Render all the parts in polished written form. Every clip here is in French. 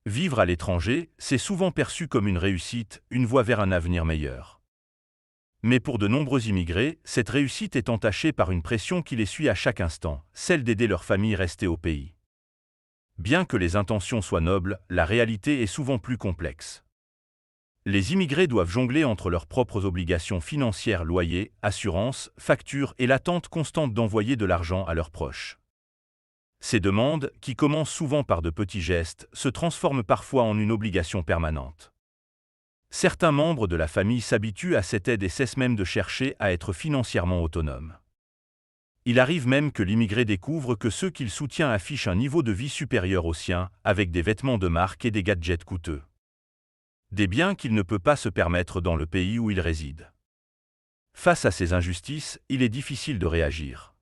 Vivre à l'étranger, c'est souvent perçu comme une réussite, une voie vers un avenir meilleur. Mais pour de nombreux immigrés, cette réussite est entachée par une pression qui les suit à chaque instant, celle d'aider leur famille restée au pays. Bien que les intentions soient nobles, la réalité est souvent plus complexe. Les immigrés doivent jongler entre leurs propres obligations financières, loyers, assurances, factures et l'attente constante d'envoyer de l'argent à leurs proches. Ces demandes, qui commencent souvent par de petits gestes, se transforment parfois en une obligation permanente. Certains membres de la famille s'habituent à cette aide et cessent même de chercher à être financièrement autonomes. Il arrive même que l'immigré découvre que ceux qu'il soutient affichent un niveau de vie supérieur au sien, avec des vêtements de marque et des gadgets coûteux. Des biens qu'il ne peut pas se permettre dans le pays où il réside. Face à ces injustices, il est difficile de réagir.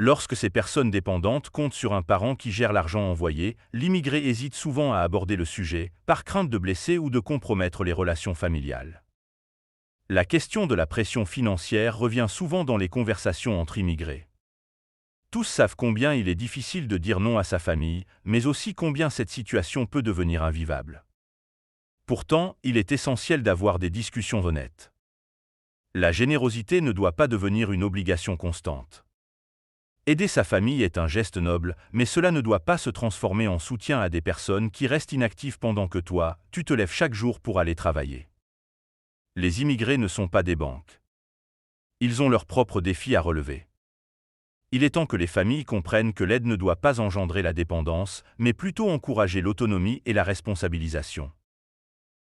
Lorsque ces personnes dépendantes comptent sur un parent qui gère l'argent envoyé, l'immigré hésite souvent à aborder le sujet, par crainte de blesser ou de compromettre les relations familiales. La question de la pression financière revient souvent dans les conversations entre immigrés. Tous savent combien il est difficile de dire non à sa famille, mais aussi combien cette situation peut devenir invivable. Pourtant, il est essentiel d'avoir des discussions honnêtes. La générosité ne doit pas devenir une obligation constante. Aider sa famille est un geste noble, mais cela ne doit pas se transformer en soutien à des personnes qui restent inactives pendant que toi, tu te lèves chaque jour pour aller travailler. Les immigrés ne sont pas des banques. Ils ont leurs propres défis à relever. Il est temps que les familles comprennent que l'aide ne doit pas engendrer la dépendance, mais plutôt encourager l'autonomie et la responsabilisation.